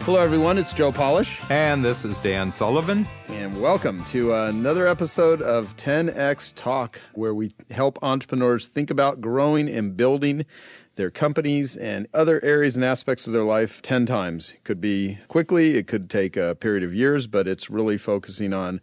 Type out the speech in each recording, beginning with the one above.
Hello, everyone. It's Joe Polish. And this is Dan Sullivan. And welcome to another episode of 10X Talk, where we help entrepreneurs think about growing and building their companies and other areas and aspects of their life 10 times. It could be quickly, it could take a period of years, but it's really focusing on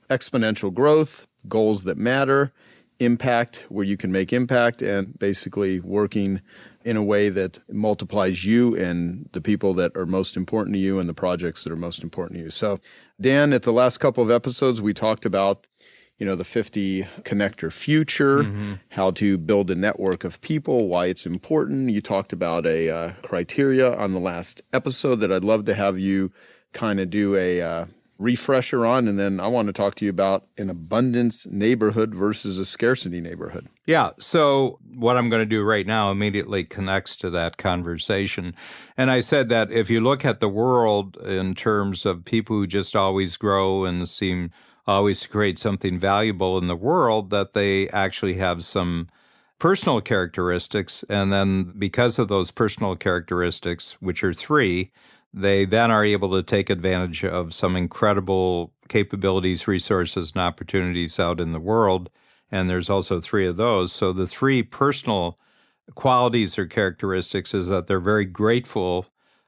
exponential growth, goals that matter, impact, where you can make impact, and basically working in a way that multiplies you and the people that are most important to you and the projects that are most important to you. So, Dan, at the last couple of episodes, we talked about, the 50 connector future, how to build a network of people, why it's important. You talked about a criteria on the last episode that I'd love to have you kind of do a refresher on. And then I want to talk to you about an abundance neighborhood versus a scarcity neighborhood. Yeah. So what I'm going to do right now immediately connects to that conversation. And I said that if you look at the world in terms of people who just always grow and seem always to create something valuable in the world, that they actually have some personal characteristics. And then because of those personal characteristics, which are three, they then are able to take advantage of some incredible capabilities, resources, and opportunities out in the world. And there's also three of those. So the three personal qualities or characteristics is that they're very grateful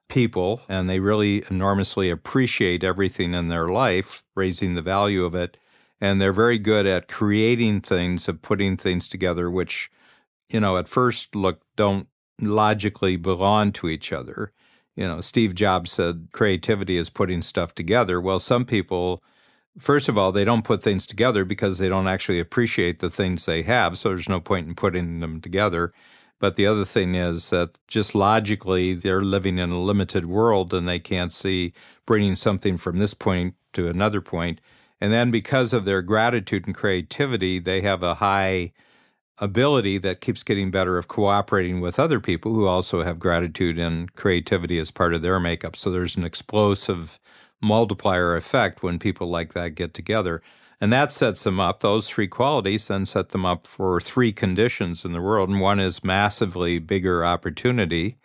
people, and they really enormously appreciate everything in their life, raising the value of it. And they're very good at creating things, of putting things together, which, at first look, don't logically belong to each other. Steve Jobs said creativity is putting stuff together. Well, some people, first of all, they don't put things together because they don't actually appreciate the things they have, so there's no point in putting them together. But the other thing is that just logically, they're living in a limited world and they can't see bringing something from this point to another point. And then because of their gratitude and creativity, they have a high ability that keeps getting better of cooperating with other people who also have gratitude and creativity as part of their makeup. So there's an explosive multiplier effect when people like that get together. And that sets them up, those three qualities then set them up for three conditions in the world. And one is massively bigger opportunity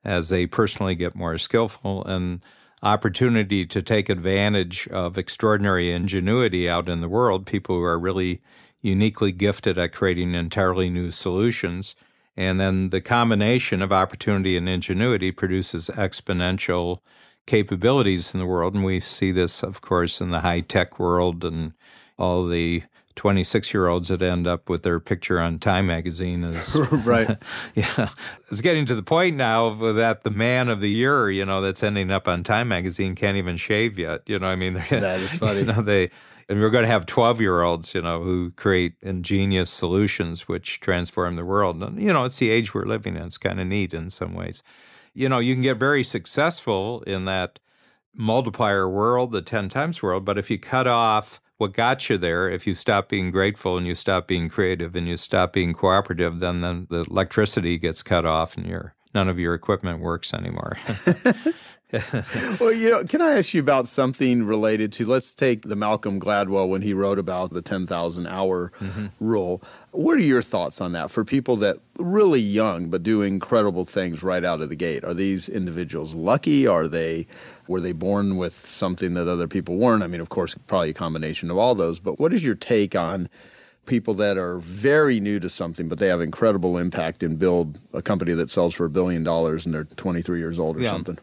as they personally get more skillful, and opportunity to take advantage of extraordinary ingenuity out in the world, people who are really uniquely gifted at creating entirely new solutions. And then the combination of opportunity and ingenuity produces exponential capabilities in the world. And we see this, of course, in the high-tech world, and all the 26-year-olds that end up with their picture on Time magazine is right. Yeah. It's getting to the point now that the man of the year, that's ending up on Time magazine can't even shave yet. That is funny. And we're going to have 12-year-olds, who create ingenious solutions which transform the world. And, it's the age we're living in. It's kind of neat in some ways. You can get very successful in that multiplier world, the 10 times world, but if you cut off what got you there, if you stop being grateful and you stop being creative and you stop being cooperative, then the electricity gets cut off and none of your equipment works anymore. Well, can I ask you about something related to, let's take the Malcolm Gladwell when he wrote about the 10,000 hour rule. What are your thoughts on that for people that really young but do incredible things right out of the gate? Are these individuals lucky? Were they born with something that other people weren't? I mean, of course, probably a combination of all those. But what is your take on people that are very new to something, but they have incredible impact and build a company that sells for $1 billion and they're 23 years old or something?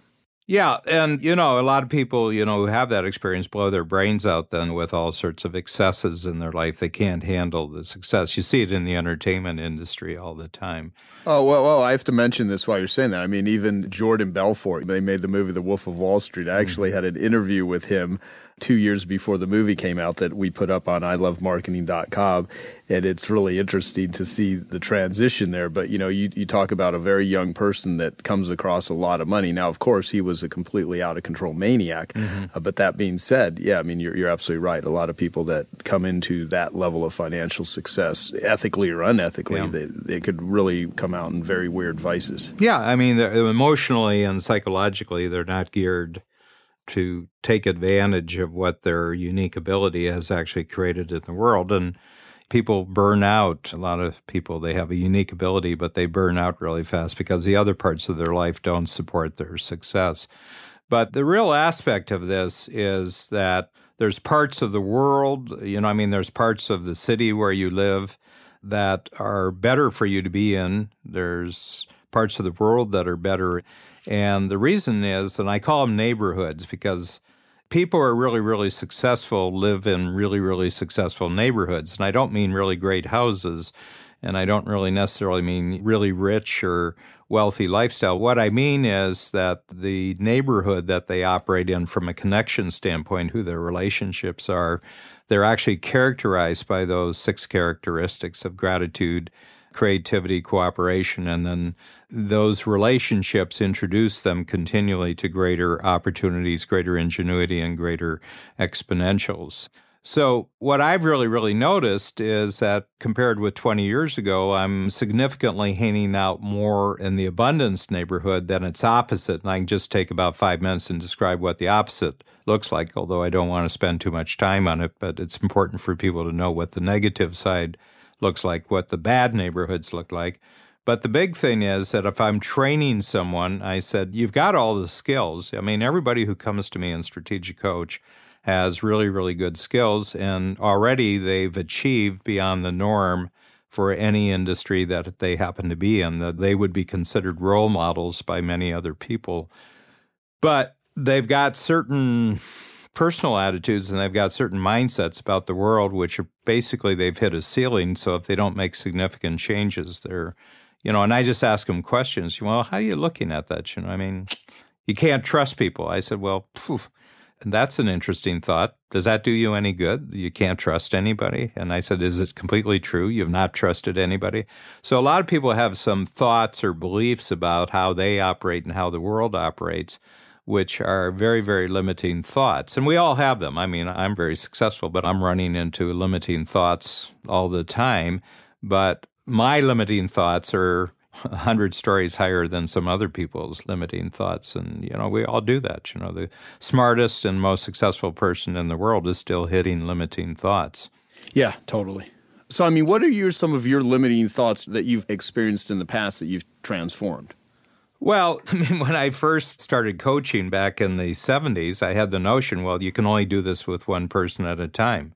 Yeah, and, a lot of people, who have that experience blow their brains out then with all sorts of excesses in their life. They can't handle the success. You see it in the entertainment industry all the time. Oh, well, I have to mention this while you're saying that. I mean, even Jordan Belfort, they made the movie The Wolf of Wall Street. I actually had an interview with him 2 years before the movie came out that we put up on ilovemarketing.com. And it's really interesting to see the transition there. But, you talk about a very young person that comes across a lot of money. Now, of course, he was a completely out of control maniac. But that being said, yeah, I mean, you're absolutely right. A lot of people that come into that level of financial success, ethically or unethically, they could really come out in very weird vices. Yeah, I mean, emotionally and psychologically, they're not geared to take advantage of what their unique ability has actually created in the world. And people burn out. A lot of people, they have a unique ability, but they burn out really fast because the other parts of their life don't support their success. But the real aspect of this is that there's parts of the world, there's parts of the city where you live that are better for you to be in. There's parts of the world that are better. And the reason is, and I call them neighborhoods, because people who are really, really successful live in really, really successful neighborhoods. And I don't mean really great houses, and I don't really necessarily mean really rich or wealthy lifestyle. What I mean is that the neighborhood that they operate in from a connection standpoint, who their relationships are, they're actually characterized by those 6 characteristics of gratitude, creativity, cooperation, and then those relationships introduce them continually to greater opportunities, greater ingenuity, and greater exponentials. So what I've really, really noticed is that compared with 20 years ago, I'm significantly hanging out more in the abundance neighborhood than its opposite. And I can just take about 5 minutes and describe what the opposite looks like, although I don't want to spend too much time on it. But it's important for people to know what the negative side looks like, what the bad neighborhoods look like. But the big thing is that if I'm training someone, I said, you've got all the skills. I mean, everybody who comes to me in Strategic Coach has really, really good skills, and already they've achieved beyond the norm for any industry that they happen to be in, that they would be considered role models by many other people. But they've got certain personal attitudes and they've got certain mindsets about the world, which are basically they've hit a ceiling. So if they don't make significant changes, they're, and I just ask them questions. Well, how are you looking at that? You can't trust people. I said, well, and that's an interesting thought. Does that do you any good? You can't trust anybody? And I said, is it completely true? You've not trusted anybody? So a lot of people have some thoughts or beliefs about how they operate and how the world operates, which are very, very limiting thoughts. And we all have them. I mean, I'm very successful, but I'm running into limiting thoughts all the time. But my limiting thoughts are 100 stories higher than some other people's limiting thoughts. And, we all do that. The smartest and most successful person in the world is still hitting limiting thoughts. Yeah, totally. So, I mean, what are some of your limiting thoughts that you've experienced in the past that you've transformed? Well, when I first started coaching back in the 70s, I had the notion, well, you can only do this with one person at a time.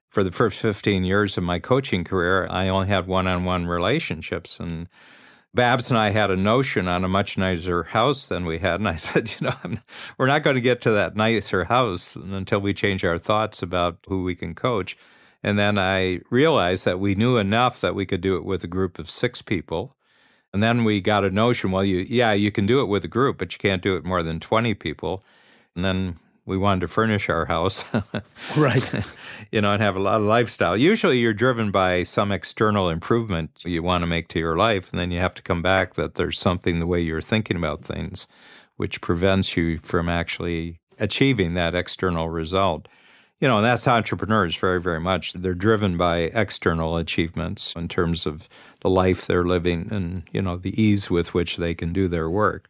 For the first 15 years of my coaching career, I only had one-on-one relationships. And Babs and I had a notion on a much nicer house than we had. And I said, we're not going to get to that nicer house until we change our thoughts about who we can coach. And then I realized that we knew enough that we could do it with a group of 6 people. And then we got a notion, well, you can do it with a group, but you can't do it more than 20 people. And then we wanted to furnish our house. Right. And have a lot of lifestyle. Usually you're driven by some external improvement you want to make to your life, and then you have to come back that there's something the way you're thinking about things which prevents you from actually achieving that external result. And that's entrepreneurs very, very much. They're driven by external achievements in terms of the life they're living and, the ease with which they can do their work.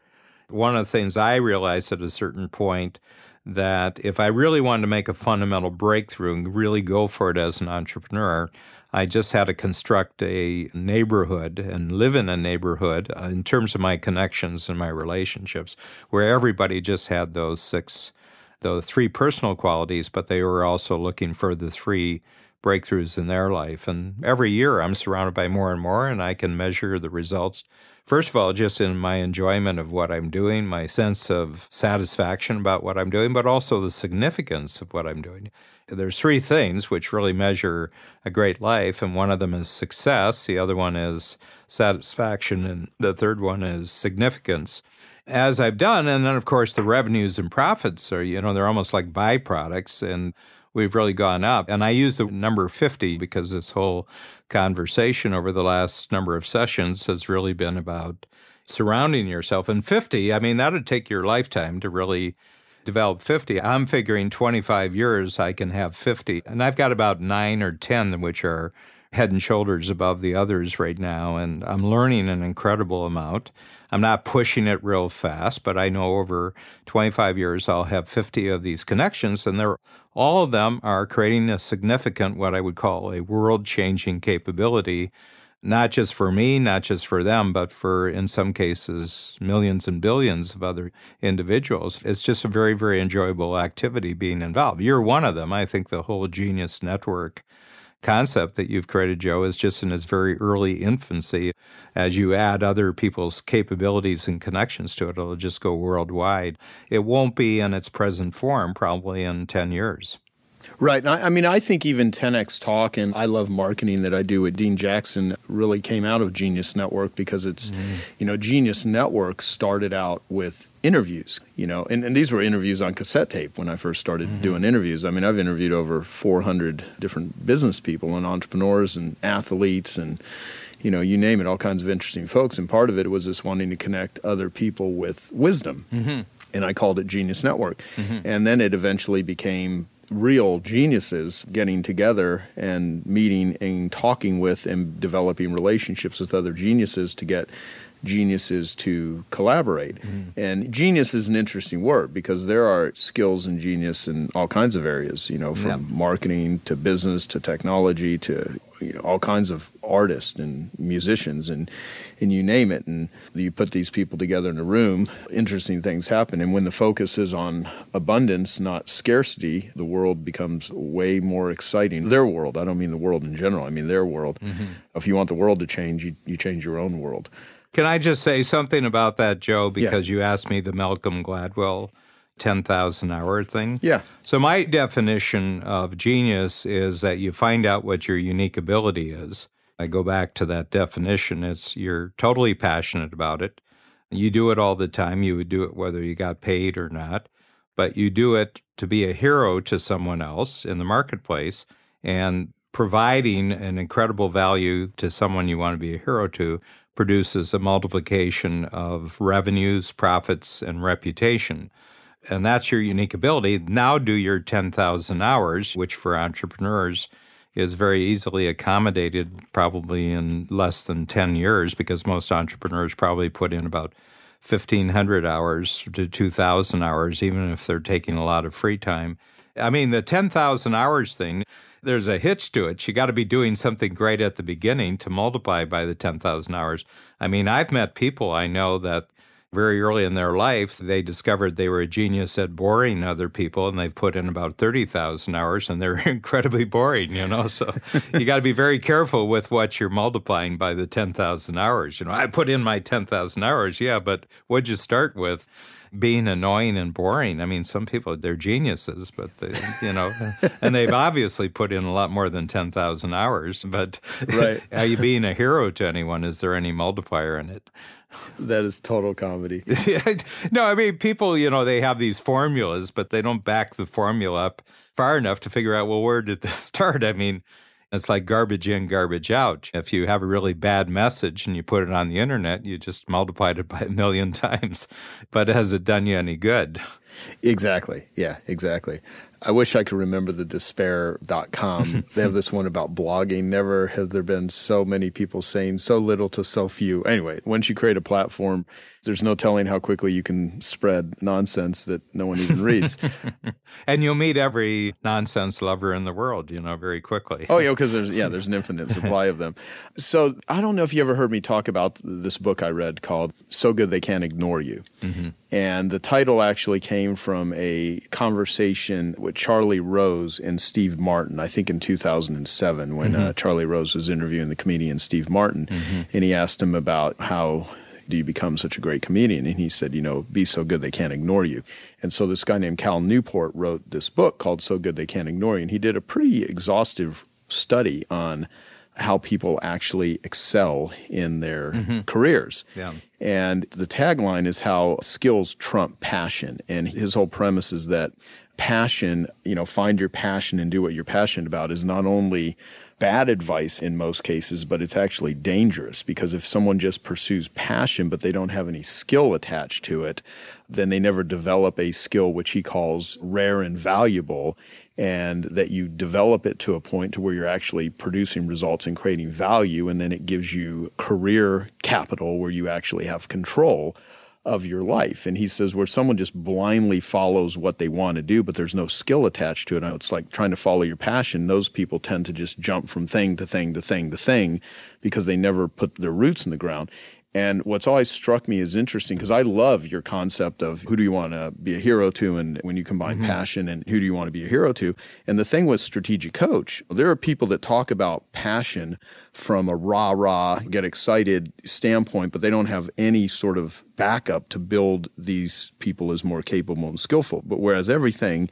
One of the things I realized at a certain point that if I really wanted to make a fundamental breakthrough and really go for it as an entrepreneur, I just had to construct a neighborhood and live in a neighborhood in terms of my connections and my relationships where everybody just had the 3 personal qualities, but they were also looking for the 3 breakthroughs in their life. And every year I'm surrounded by more and more, and I can measure the results. First of all, just in my enjoyment of what I'm doing, my sense of satisfaction about what I'm doing, but also the significance of what I'm doing. There's 3 things which really measure a great life, and one of them is success, the other one is satisfaction, and the third one is significance. As I've done, and then, of course, the revenues and profits are, they're almost like byproducts, and we've really gone up. And I use the number 50 because this whole conversation over the last number of sessions has really been about surrounding yourself. And 50, that would take your lifetime to really develop 50. I'm figuring 25 years I can have 50. And I've got about 9 or 10, which are head and shoulders above the others right now. And I'm learning an incredible amount. I'm not pushing it real fast, but I know over 25 years I'll have 50 of these connections, and all of them are creating a significant, what I would call a world-changing capability, not just for me, not just for them, but for, in some cases, millions and billions of other individuals. It's just a very, very enjoyable activity being involved. You're one of them. I think the whole Genius Network concept that you've created, Joe, is just in its very early infancy. As you add other people's capabilities and connections to it, it'll just go worldwide. It won't be in its present form probably in 10 years. Right. I mean, I think even 10X Talk and I Love Marketing that I do with Dean Jackson really came out of Genius Network because it's, Genius Network started out with interviews, and these were interviews on cassette tape when I first started doing interviews. I mean, I've interviewed over 400 different business people and entrepreneurs and athletes and, you name it, all kinds of interesting folks. And part of it was just wanting to connect other people with wisdom. And I called it Genius Network. And then it eventually became real geniuses getting together and meeting and talking with and developing relationships with other geniuses to get geniuses to collaborate. And genius is an interesting word because there are skills and genius in all kinds of areas, from marketing to business to technology to all kinds of artists and musicians and you name it. And you put these people together in a room, interesting things happen. And when the focus is on abundance, not scarcity, the world becomes way more exciting. Their world, I don't mean the world in general, I mean their world. If you want the world to change, you change your own world. Can I just say something about that, Joe, because you asked me the Malcolm Gladwell 10,000 hour thing? Yeah. So my definition of genius is that you find out what your unique ability is. I go back to that definition. It's you're totally passionate about it. You do it all the time. You would do it whether you got paid or not. But you do it to be a hero to someone else in the marketplace and providing an incredible value to someone you want to be a hero to produces a multiplication of revenues, profits, and reputation. And that's your unique ability. Now do your 10,000 hours, which for entrepreneurs is very easily accommodated probably in less than 10 years because most entrepreneurs probably put in about 1,500 hours to 2,000 hours, even if they're taking a lot of free time. I mean, the 10,000 hours thing, there's a hitch to it. You got to be doing something great at the beginning to multiply by the 10,000 hours. I mean, I've met people I know that very early in their life, they discovered they were a genius at boring other people, and they've put in about 30,000 hours, and they're incredibly boring, So you got to be very careful with what you're multiplying by the 10,000 hours. I put in my 10,000 hours, but what'd you start with? Being annoying and boring. I mean, some people, they're geniuses, but they, and they've obviously put in a lot more than 10,000 hours. But are you being a hero to anyone? Is there any multiplier in it? That is total comedy. No, I mean, people, they have these formulas, but they don't back the formula up far enough to figure out, well, where did this start? I mean, it's like garbage in, garbage out. If you have a really bad message and you put it on the internet, you just multiplied it by 1 million times. But has it done you any good? Exactly. Yeah, exactly. I wish I could remember the despair.com. They have this one about blogging. Never has there been so many people saying so little to so few. Anyway, once you create a platform, there's no telling how quickly you can spread nonsense that no one even reads. And you'll meet every nonsense lover in the world, very quickly. Oh, yeah, because there's an infinite supply of them. So I don't know if you ever heard me talk about this book I read called So Good They Can't Ignore You. And the title actually came from a conversation with Charlie Rose and Steve Martin, I think in 2007 when Charlie Rose was interviewing the comedian Steve Martin. And he asked him about how do you become such a great comedian? And he said, be so good they can't ignore you. And so this guy named Cal Newport wrote this book called So Good They Can't Ignore You. And he did a pretty exhaustive study on how people actually excel in their careers. Yeah. And the tagline is how skills trump passion. And his whole premise is that passion, find your passion and do what you're passionate about is not only bad advice in most cases, but it's actually dangerous because if someone just pursues passion but they don't have any skill attached to it, then they never develop a skill which he calls rare and valuable, and that you develop it to a point to where you're actually producing results and creating value, and then it gives you career capital where you actually have control of your life. And he says where someone just blindly follows what they want to do, but there's no skill attached to it. It's like trying to follow your passion. Those people tend to just jump from thing to thing to thing to thing because they never put their roots in the ground. And what's always struck me as interesting, because I love your concept of who do you want to be a hero to, and when you combine passion and who do you want to be a hero to. And the thing with Strategic Coach, there are people that talk about passion from a rah-rah, get excited standpoint, but they don't have any sort of backup to build these people as more capable and skillful. But whereas everything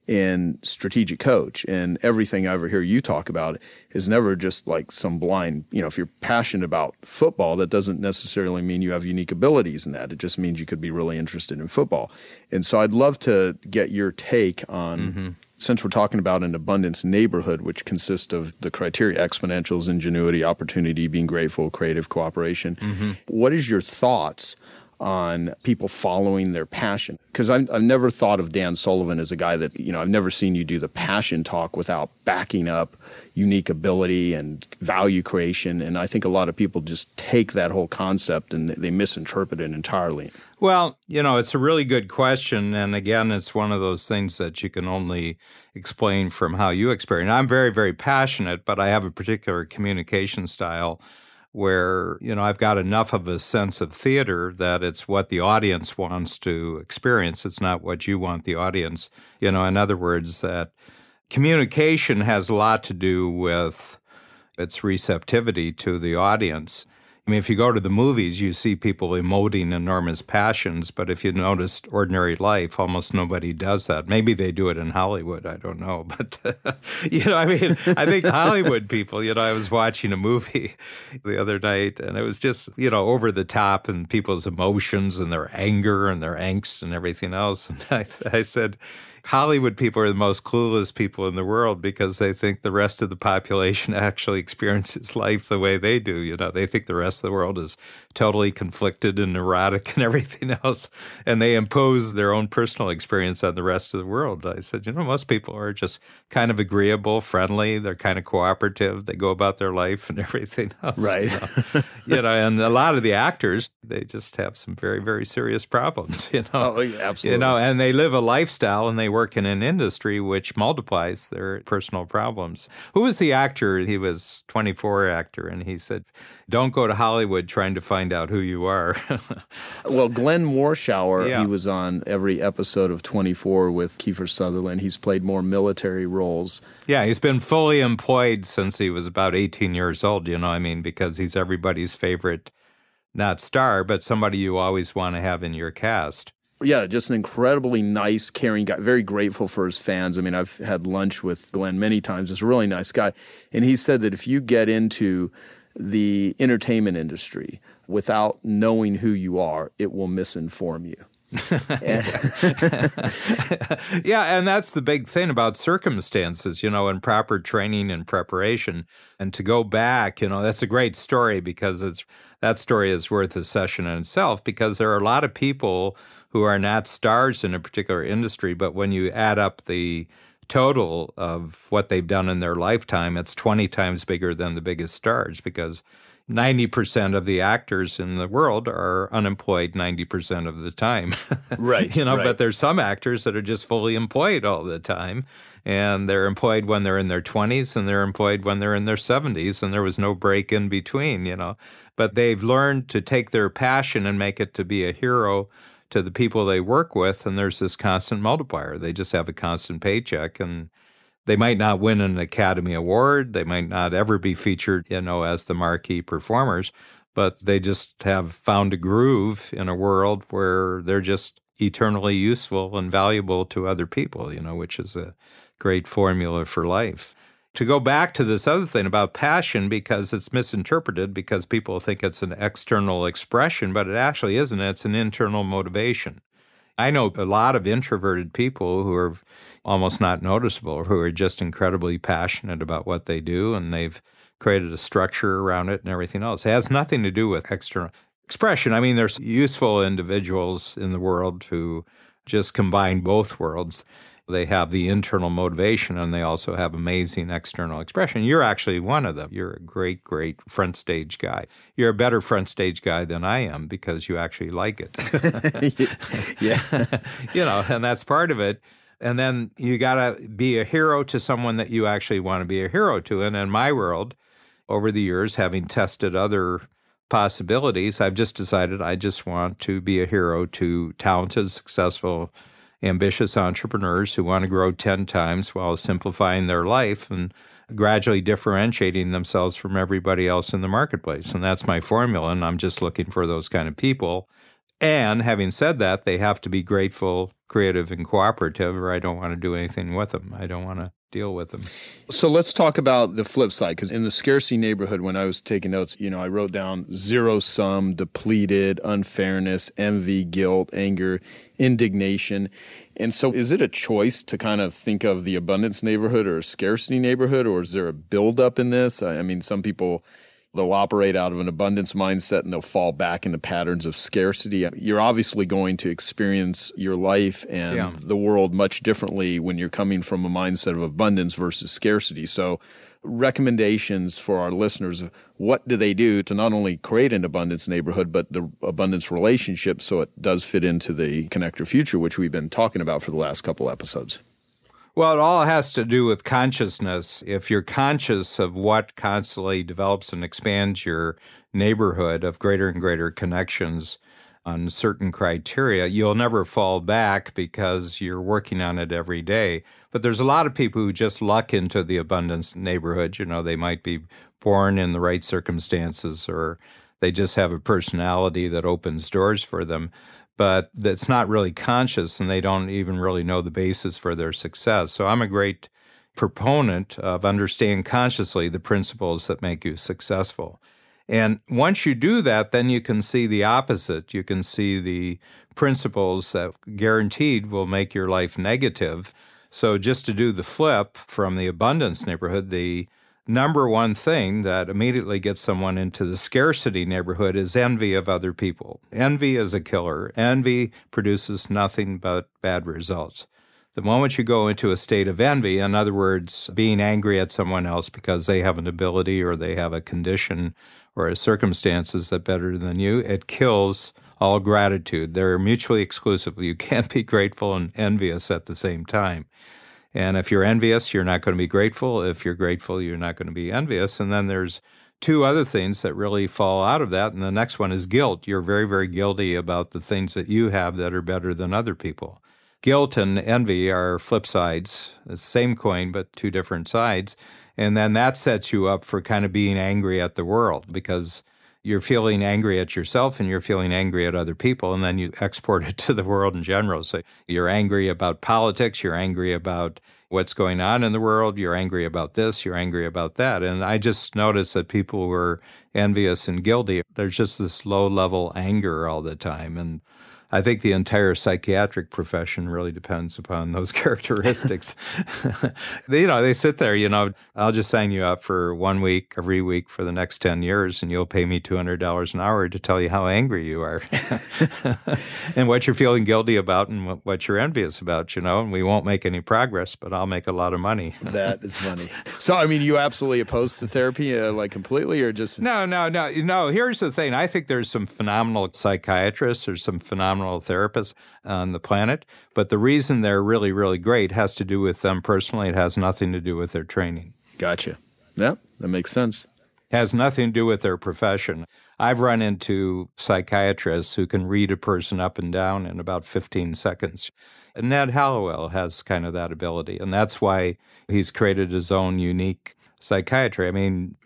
in Strategic Coach and everything I ever hear you talk about is never just like some blind, if you're passionate about football, that doesn't necessarily mean you have unique abilities in that. It just means you could be really interested in football. And so I'd love to get your take on, since we're talking about an abundance neighborhood, which consists of the criteria: exponentials, ingenuity, opportunity, being grateful, creative, cooperation. What is your thoughts on people following their passion? Because I've never thought of Dan Sullivan as a guy that, I've never seen you do the passion talk without backing up unique ability and value creation. And I think a lot of people just take that whole concept and they misinterpret it entirely. Well, it's a really good question. And again, it's one of those things that you can only explain from how you experience. I'm very, very passionate, but I have a particular communication style where, I've got enough of a sense of theater that it's what the audience wants to experience. It's not what you want the audience. In other words, that communication has a lot to do with its receptivity to the audience. I mean, if you go to the movies, you see people emoting enormous passions, but if you noticed ordinary life, almost nobody does that. Maybe they do it in Hollywood, I don't know. But, I think Hollywood people, I was watching a movie the other night, and it was just, over the top and people's emotions and their anger and their angst and everything else. And I said, Hollywood people are the most clueless people in the world because they think the rest of the population actually experiences life the way they do. They think the rest of the world is totally conflicted and neurotic and everything else, and they impose their own personal experience on the rest of the world. I said, most people are just kind of agreeable, friendly. They're kind of cooperative. They go about their life and everything else. Right. And a lot of the actors, they just have some very, very serious problems, Oh, yeah, absolutely. And they live a lifestyle and they work in an industry which multiplies their personal problems. Who was the actor? He was 24 actor, and he said, don't go to Hollywood trying to find out who you are. Well, Glenn Morshower, he was on every episode of 24 with Kiefer Sutherland. He's played more military roles. Yeah, he's been fully employed since he was about 18 years old, because he's everybody's favorite, not star, but somebody you always want to have in your cast. Yeah, just an incredibly nice, caring guy, very grateful for his fans. I mean, I've had lunch with Glenn many times. He's a really nice guy. And he said that if you get into the entertainment industry without knowing who you are, it will misinform you. Yeah, and that's the big thing about circumstances, and proper training and preparation. And to go back, that's a great story because that story is worth a session in itself, because there are a lot of people who are not stars in a particular industry, but when you add up the total of what they've done in their lifetime, it's 20 times bigger than the biggest stars, because 90% of the actors in the world are unemployed 90% of the time. Right. Right. But there's some actors that are just fully employed all the time, and they're employed when they're in their 20s and they're employed when they're in their 70s, and there was no break in between, But they've learned to take their passion and make it to be a hero to the people they work with, and there's this constant multiplier. They just have a constant paycheck, and they might not win an Academy Award. They might not ever be featured, as the marquee performers, but they just have found a groove in a world where they're just eternally useful and valuable to other people, which is a great formula for life. To go back to this other thing about passion, because it's misinterpreted, because people think it's an external expression, but it actually isn't. It's an internal motivation. I know a lot of introverted people who are almost not noticeable, who are just incredibly passionate about what they do, and they've created a structure around it and everything else. It has nothing to do with external expression. I mean, there's useful individuals in the world who just combine both worlds. They have the internal motivation, and they also have amazing external expression. You're actually one of them. You're a great, great front stage guy. You're a better front stage guy than I am because you actually like it. Yeah. And that's part of it. And then you got to be a hero to someone that you actually want to be a hero to. And in my world, over the years, having tested other possibilities, I've just decided I just want to be a hero to talented, successful, ambitious entrepreneurs who want to grow 10 times while simplifying their life and gradually differentiating themselves from everybody else in the marketplace. And that's my formula, and I'm just looking for those kind of people. And having said that, they have to be grateful, creative, and cooperative, or I don't want to do anything with them. I don't want to deal with them. So let's talk about the flip side, because in the Scarcity Neighborhood, when I was taking notes, I wrote down zero sum, depleted, unfairness, envy, guilt, anger, indignation. And so is it a choice to kind of think of the abundance neighborhood or a scarcity neighborhood, or is there a buildup in this? I mean, some people, they'll operate out of an abundance mindset and they'll fall back into patterns of scarcity. You're obviously going to experience your life and the world much differently when you're coming from a mindset of abundance versus scarcity. So recommendations for our listeners, what do they do to not only create an abundance neighborhood, but the abundance relationship so it does fit into the connector future, which we've been talking about for the last couple episodes? Well, it all has to do with consciousness. If you're conscious of what constantly develops and expands your neighborhood of greater and greater connections on certain criteria, you'll never fall back because you're working on it every day. But there's a lot of people who just luck into the abundance neighborhood. They might be born in the right circumstances, or they just have a personality that opens doors for them. But that's not really conscious, and they don't even really know the basis for their success. So I'm a great proponent of understanding consciously the principles that make you successful. And once you do that, then you can see the opposite. You can see the principles that guaranteed will make your life negative. So just to do the flip from the abundance neighborhood, the number one thing that immediately gets someone into the scarcity neighborhood is envy of other people. Envy is a killer. Envy produces nothing but bad results. The moment you go into a state of envy, in other words, being angry at someone else because they have an ability or they have a condition or a circumstances that better than you, it kills all gratitude. They're mutually exclusive. You can't be grateful and envious at the same time. And if you're envious, you're not going to be grateful. If you're grateful, you're not going to be envious. And then there's two other things that really fall out of that. And the next one is guilt. You're very, very guilty about the things that you have that are better than other people. Guilt and envy are flip sides, the same coin, but two different sides. And then that sets you up for kind of being angry at the world, because you're feeling angry at yourself and you're feeling angry at other people, and then you export it to the world in general. So you're angry about politics, you're angry about what's going on in the world, you're angry about this, you're angry about that. And I just noticed that people who are envious and guilty, there's just this low-level anger all the time. And I think the entire psychiatric profession really depends upon those characteristics. They sit there, I'll just sign you up for 1 week, every week for the next 10 years, and you'll pay me $200 an hour to tell you how angry you are and what you're feeling guilty about and what you're envious about, and we won't make any progress, but I'll make a lot of money. That is funny. So, you absolutely opposed to therapy, like completely, or just? No. Here's the thing. I think there's some phenomenal psychiatrists, there's some phenomenal therapists on the planet, but the reason they're really, really great has to do with them personally. It has nothing to do with their training. Gotcha. Yeah, that makes sense. It has nothing to do with their profession. I've run into psychiatrists who can read a person up and down in about 15 seconds. And Ned Hallowell has kind of that ability, and that's why he's created his own unique psychiatry.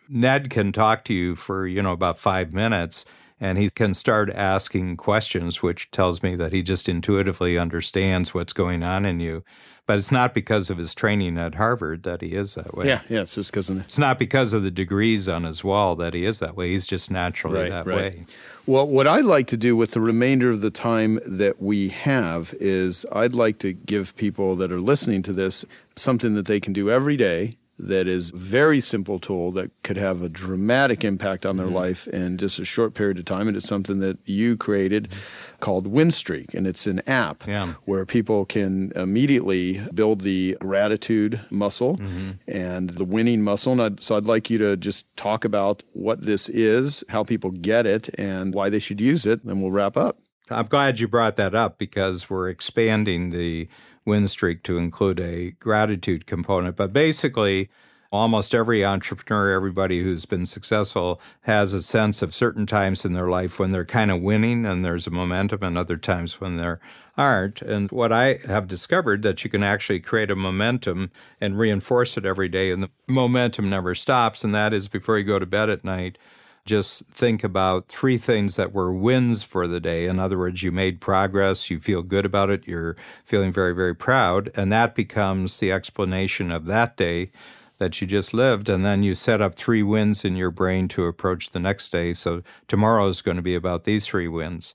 Ned can talk to you for, about 5 minutes, and he can start asking questions, which tells me that he just intuitively understands what's going on in you. But it's not because of his training at Harvard that he is that way. Yeah, it's just because of It's not because of the degrees on his wall that he is that way. He's just naturally that way. Well, what I'd like to do with the remainder of the time that we have is I'd like to give people that are listening to this something that they can do every day that is a very simple tool that could have a dramatic impact on their life in just a short period of time. And it's something that you created called Win Streak. And it's an app where people can immediately build the gratitude muscle and the winning muscle. And so I'd like you to just talk about what this is, how people get it, and why they should use it. And we'll wrap up. I'm glad you brought that up because we're expanding the Win Streak to include a gratitude component. But basically, almost every entrepreneur, everybody who's been successful has a sense of certain times in their life when they're kind of winning and there's a momentum, and other times when there aren't. And what I have discovered that you can actually create a momentum and reinforce it every day, and the momentum never stops. And that is, before you go to bed at night, just think about 3 things that were wins for the day. In other words, you made progress, you feel good about it, you're feeling very, very proud, and that becomes the explanation of that day that you just lived. And then you set up 3 wins in your brain to approach the next day. So tomorrow is going to be about these 3 wins.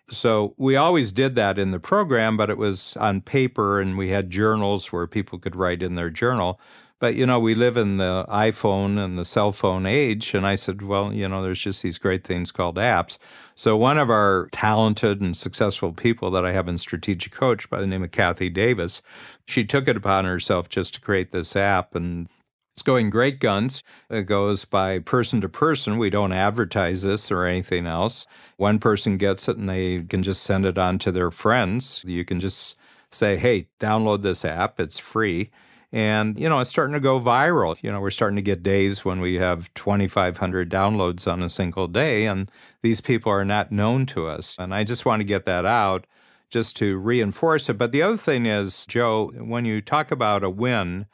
So we always did that in the program, but it was on paper, and we had journals where people could write in their journal. But, we live in the iPhone and the cell phone age. And I said, well, there's just these great things called apps. So one of our talented and successful people that I have in Strategic Coach by the name of Kathy Davis, she took it upon herself just to create this app. And it's going great guns. It goes by person to person. We don't advertise this or anything else. One person gets it and they can just send it on to their friends. You can just say, hey, download this app. It's free. And, it's starting to go viral. We're starting to get days when we have 2,500 downloads on a single day, and these people are not known to us. And I just want to get that out just to reinforce it. But the other thing is, Joe, when you talk about a win,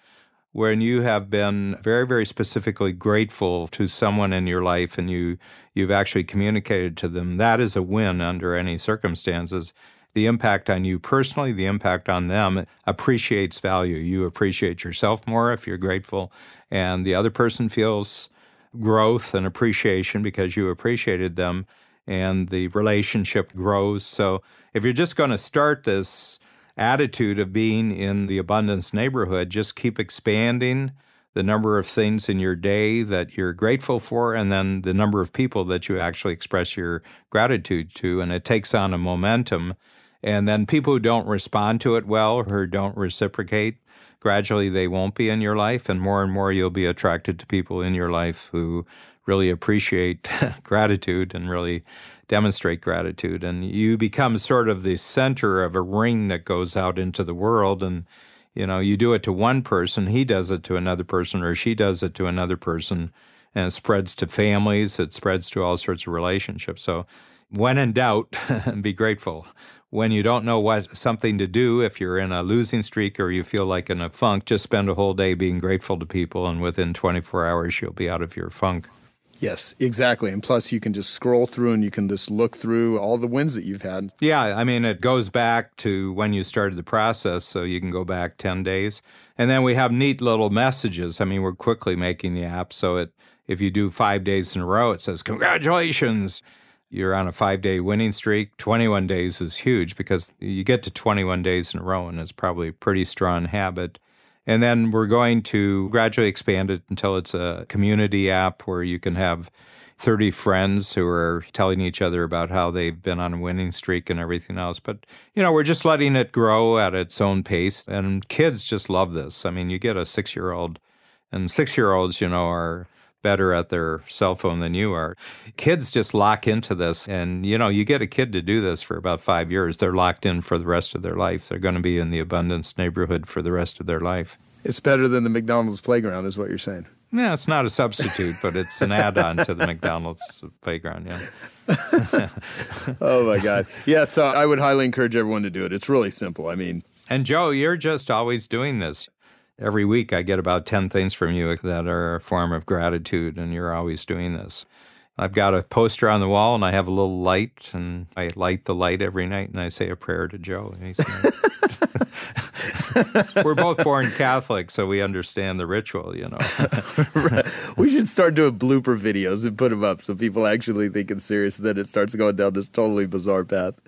when you have been very, very specifically grateful to someone in your life and you've actually communicated to them, that is a win under any circumstances. The impact on you personally, the impact on them appreciates value. You appreciate yourself more if you're grateful, and the other person feels growth and appreciation because you appreciated them, and the relationship grows. So if you're just going to start this attitude of being in the abundance neighborhood, just keep expanding the number of things in your day that you're grateful for, and then the number of people that you actually express your gratitude to, and it takes on a momentum. And then people who don't respond to it well or don't reciprocate, gradually they won't be in your life, and more you'll be attracted to people in your life who really appreciate gratitude and really demonstrate gratitude. And you become sort of the center of a ring that goes out into the world. And, you do it to one person, he does it to another person, or she does it to another person, and it spreads to families, it spreads to all sorts of relationships. So when in doubt, be grateful. When you don't know something to do, if you're in a losing streak or you feel like in a funk, just spend a whole day being grateful to people, and within 24 hours, you'll be out of your funk. Yes, exactly. And plus, you can just scroll through and you can just look through all the wins that you've had. Yeah, it goes back to when you started the process, so you can go back 10 days. And then we have neat little messages. We're quickly making the app, so if you do 5 days in a row, it says, congratulations. You're on a 5-day winning streak. 21 days is huge because you get to 21 days in a row, and it's probably a pretty strong habit. And then we're going to gradually expand it until it's a community app where you can have 30 friends who are telling each other about how they've been on a winning streak and everything else. But, we're just letting it grow at its own pace. And kids just love this. You get a 6-year-old, and 6-year-olds, are better at their cell phone than you are. Kids just lock into this, and you get a kid to do this for about 5 years, they're locked in for the rest of their life. They're going to be in the abundance neighborhood for the rest of their life. It's better than the McDonald's playground is what you're saying. Yeah, it's not a substitute, but it's an add-on to the McDonald's playground, yeah. Oh my God. Yeah, so I would highly encourage everyone to do it. It's really simple. And Joe, you're just always doing this. Every week I get about 10 things from you that are a form of gratitude, and you're always doing this. I've got a poster on the wall, and I have a little light, and I light the light every night, and I say a prayer to Joe. We're both born Catholic, so we understand the ritual, Right. We should start doing blooper videos and put them up so people actually think it's serious, and then it starts going down this totally bizarre path.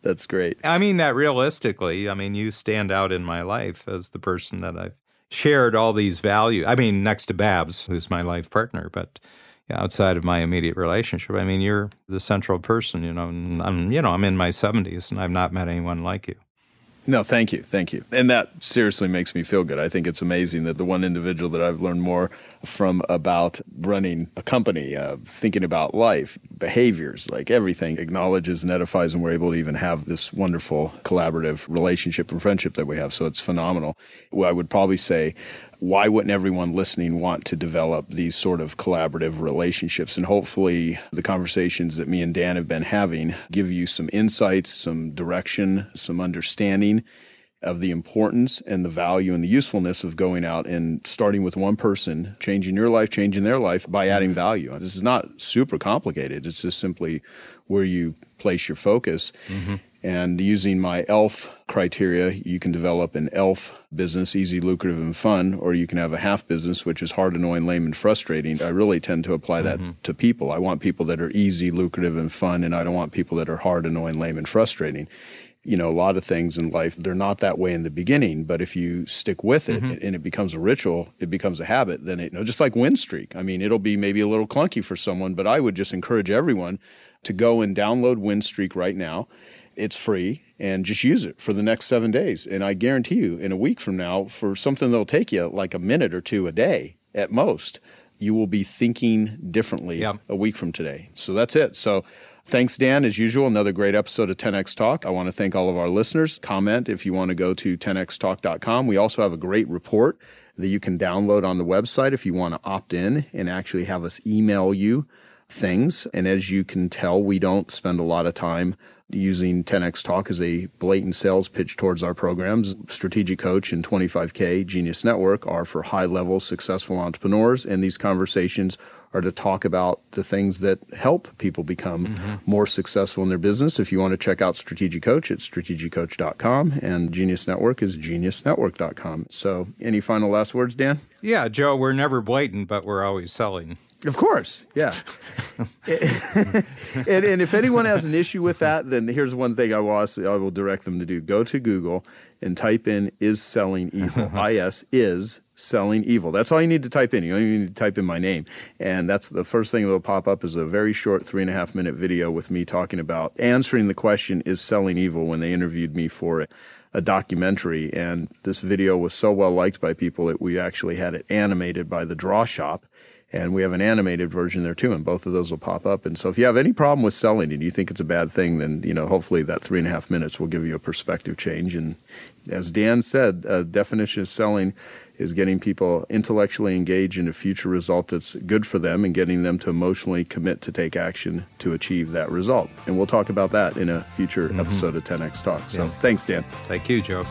That's great. I mean that realistically. You stand out in my life as the person that I've shared all these values. I mean, next to Babs, who's my life partner, but outside of my immediate relationship, I mean, you're the central person, and I'm in my 70s and I've not met anyone like you. No, thank you. Thank you. And that seriously makes me feel good. I think it's amazing that the one individual that I've learned more from about running a company, thinking about life, behaviors, like everything, acknowledges and edifies, and we're able to even have this wonderful collaborative relationship and friendship that we have. So it's phenomenal. Well, I would probably say, why wouldn't everyone listening want to develop these sort of collaborative relationships? And hopefully the conversations that me and Dan have been having give you some insights, some direction, some understanding of the importance and the value and the usefulness of going out and starting with one person, changing your life, changing their life by adding value. This is not super complicated. It's just simply where you place your focus. Mm-hmm. And using my ELF criteria, you can develop an ELF business, easy, lucrative, and fun, or you can have a half business, which is hard, annoying, lame, and frustrating. I really tend to apply that to people. I want people that are easy, lucrative, and fun, and I don't want people that are hard, annoying, lame, and frustrating. A lot of things in life, they're not that way in the beginning, but if you stick with it and it becomes a ritual, it becomes a habit, then just like Win Streak. I mean, it'll be maybe a little clunky for someone, but I would just encourage everyone to go and download Win Streak right now. It's free, and just use it for the next 7 days. And I guarantee you, in a week from now, for something that'll take you like a minute or two a day at most, you will be thinking differently a week from today. So that's it. So thanks, Dan. As usual, another great episode of 10X Talk. I want to thank all of our listeners. Comment if you want to go to 10xtalk.com. We also have a great report that you can download on the website if you want to opt in and actually have us email you things. And as you can tell, we don't spend a lot of time using 10X Talk as a blatant sales pitch towards our programs. Strategic Coach and 25K Genius Network are for high-level successful entrepreneurs, and these conversations are to talk about the things that help people become more successful in their business. If you want to check out Strategic Coach, it's strategiccoach.com, and Genius Network is geniusnetwork.com. So any final last words, Dan? Yeah, Joe, we're never blatant, but we're always selling. Of course, yeah. and if anyone has an issue with that, then here's one thing I will direct them to do. Go to Google and type in "is selling evil." IS is selling evil. That's all you need to type in. You don't even need to type in my name. And that's the first thing that will pop up is a very short 3.5-minute video with me talking about answering the question, is selling evil, when they interviewed me for a documentary. And this video was so well liked by people that we actually had it animated by the Draw Shop. And we have an animated version there too, and both of those will pop up. And so if you have any problem with selling and you think it's a bad thing, then hopefully that 3.5 minutes will give you a perspective change. And as Dan said, definition of selling is getting people intellectually engaged in a future result that's good for them and getting them to emotionally commit to take action to achieve that result. And we'll talk about that in a future episode of 10X Talk. So thanks, Dan. Thank you, Joe.